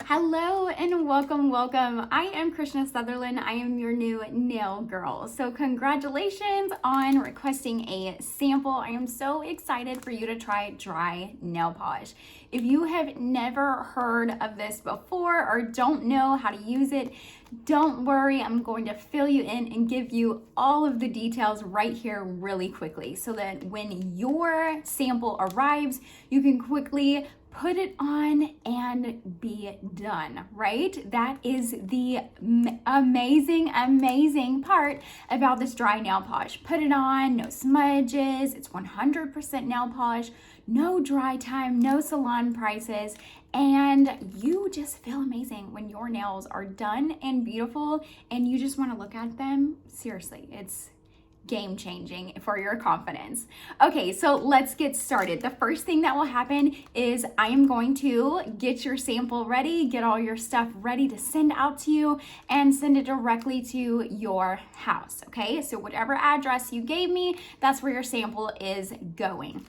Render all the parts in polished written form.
Hello and welcome. I am Krishna Sutherland. I am your new nail girl. So congratulations on requesting a sample. I am so excited for you to try dry nail polish. If you have never heard of this before or don't know how to use it, don't worry. I'm going to fill you in and give you all of the details right here really quickly so that when your sample arrives, you can quickly put it on and be done, right? That is the amazing part about this dry nail polish. Put it on, no smudges, it's 100% nail polish, no dry time, no salon prices, and you just feel amazing when your nails are done and beautiful and you just want to look at them. Seriously, it's game changing for your confidence. Okay, so let's get started. The first thing that will happen is I am going to get your sample ready, get all your stuff ready to send out to you and send it directly to your house. Okay, so whatever address you gave me, that's where your sample is going.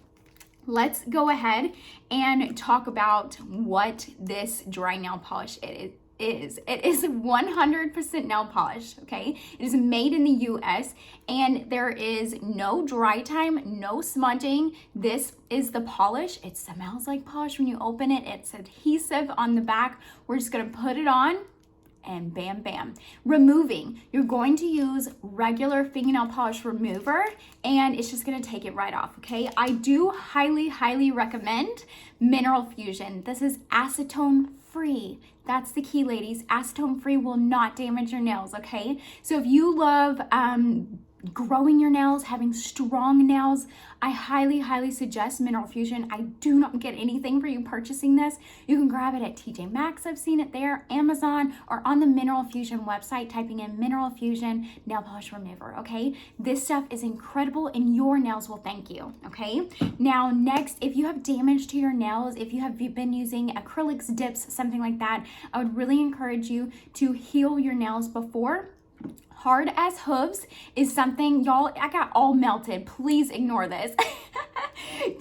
Let's go ahead and talk about what this dry nail polish is. It is 100% nail polish, okay? It is made in the US and there is no dry time, no smudging. This is the polish. It smells like polish when you open it. It's adhesive on the back. We're just gonna put it on and bam, bam. Removing, you're going to use regular fingernail polish remover and it's just gonna take it right off, okay? I do highly recommend Mineral Fusion. This is acetone free. That's the key, ladies. Acetone free will not damage your nails, okay? So if you love growing your nails, having strong nails, I highly suggest Mineral Fusion. I do not get anything for you purchasing this. You can grab it at TJ Maxx, I've seen it there, Amazon, or on the Mineral Fusion website, typing in Mineral Fusion nail polish remover, okay? This stuff is incredible and your nails will thank you, okay? Now, next, if you have damage to your nails, if you have been using acrylics, dips, something like that, I would really encourage you to heal your nails before. Hard as hooves is something, y'all, I got all melted. Please ignore this.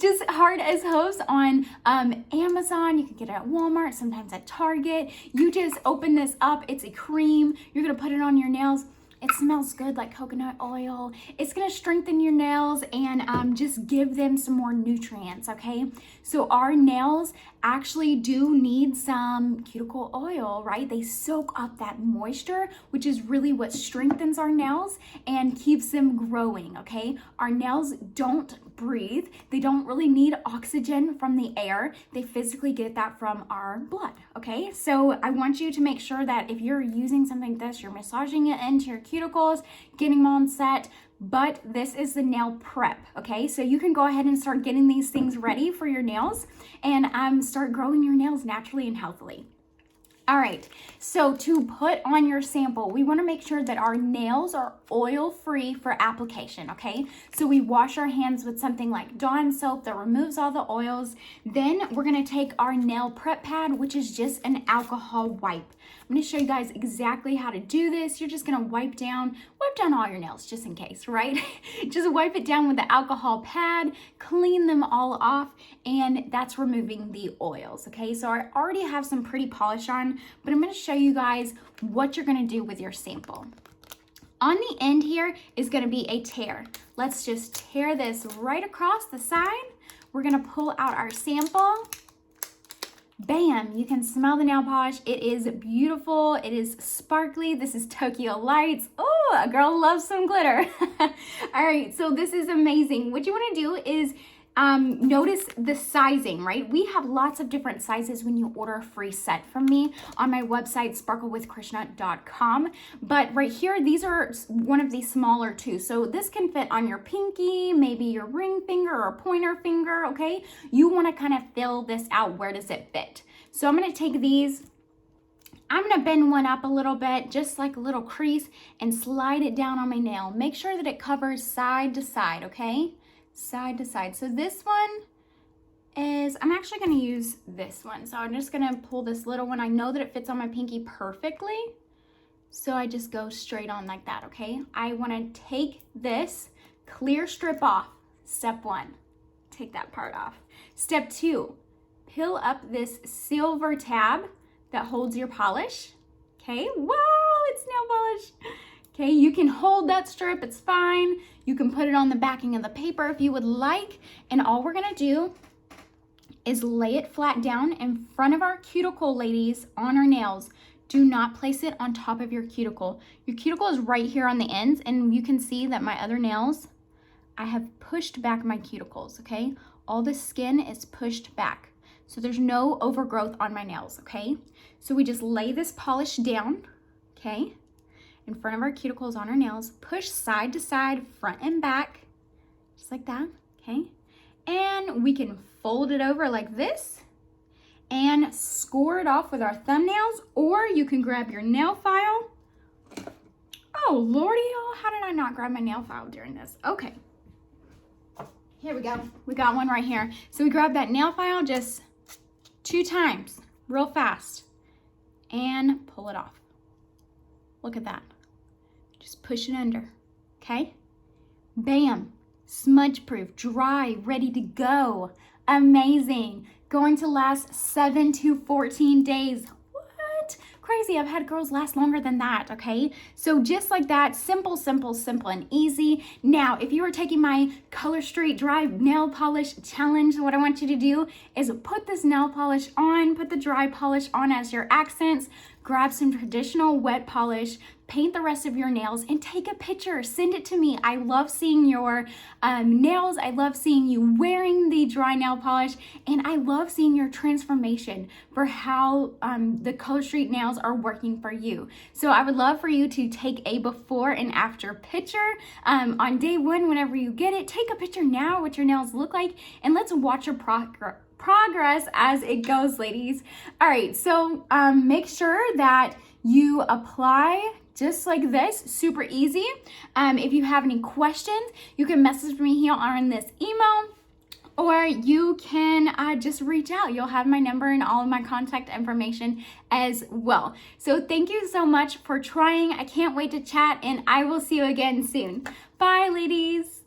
Just hard as hooves on Amazon. You can get it at Walmart, sometimes at Target. You just open this up. It's a cream. You're going to put it on your nails. It smells good like coconut oil. It's gonna strengthen your nails and just give them some more nutrients, okay? So our nails actually do need some cuticle oil, right? They soak up that moisture, which is really what strengthens our nails and keeps them growing, okay? Our nails don't breathe. They don't really need oxygen from the air. They physically get that from our blood, okay? So I want you to make sure that if you're using something like this, you're massaging it into your cuticles, getting them on set, but this is the nail prep, okay? So you can go ahead and start getting these things ready for your nails and start growing your nails naturally and healthily. All right, so to put on your sample, we wanna make sure that our nails are oil-free for application, okay? So we wash our hands with something like Dawn soap that removes all the oils. Then we're gonna take our nail prep pad, which is just an alcohol wipe. I'm gonna show you guys exactly how to do this. You're just gonna wipe down all your nails just in case, right? Just wipe it down with the alcohol pad, clean them all off, and that's removing the oils, okay? So I already have some pretty polish on, but I'm gonna show you guys what you're gonna do with your sample. On the end here is gonna be a tear. Let's just tear this right across the side. We're gonna pull out our sample. Bam, you can smell the nail polish. It is beautiful, it is sparkly. This is Tokyo Lights. Oh, a girl loves some glitter. All right, so this is amazing. What you wanna do is notice the sizing, right? We have lots of different sizes when you order a free set from me on my website, sparklewithkrishna.com. But right here, these are one of the smaller two. So this can fit on your pinky, maybe your ring finger or pointer finger, okay? You wanna kind of fill this out. Where does it fit? So I'm gonna take these, I'm gonna bend one up a little bit, just like a little crease, and slide it down on my nail. Make sure that it covers side to side, okay? Side to side. So this one is, I'm actually gonna use this one. So I'm just gonna pull this little one. I know that it fits on my pinky perfectly. So I just go straight on like that, okay? I wanna take this clear strip off. Step one, take that part off. Step two, peel up this silver tab that holds your polish. Okay, wow, it's nail polish. Okay, you can hold that strip, it's fine. You can put it on the backing of the paper if you would like. And all we're gonna do is lay it flat down in front of our cuticle, ladies, on our nails. Do not place it on top of your cuticle. Your cuticle is right here on the ends, and you can see that my other nails, I have pushed back my cuticles, okay? All the skin is pushed back. So there's no overgrowth on my nails, okay? So we just lay this polish down, okay? In front of our cuticles on our nails, push side to side, front and back, just like that, okay? And we can fold it over like this and score it off with our thumbnails, or you can grab your nail file. Oh, Lordy, how did I not grab my nail file during this? Okay, here we go. We got one right here. So we grab that nail file just 2 times, real fast, and pull it off. Look at that. Just push it under, okay? Bam, smudge proof, dry, ready to go. Amazing. Going to last 7 to 14 days. What? Crazy. I've had girls last longer than that, okay? So just like that, simple, simple, simple, and easy. Now, if you are taking my Color Street Dry Nail Polish Challenge, what I want you to do is put this nail polish on, put the dry polish on as your accents, grab some traditional wet polish, paint the rest of your nails, and take a picture. Send it to me. I love seeing your nails. I love seeing you wearing the dry nail polish, and I love seeing your transformation for how the Color Street nails are working for you. So I would love for you to take a before and after picture on day 1. Whenever you get it, take a picture now what your nails look like, and let's watch your progress as it goes, ladies. All right, so make sure that you apply just like this, super easy. If you have any questions, you can message me here on this email, or you can just reach out. You'll have my number and all of my contact information as well. So thank you so much for trying. I can't wait to chat, and I will see you again soon. Bye, ladies.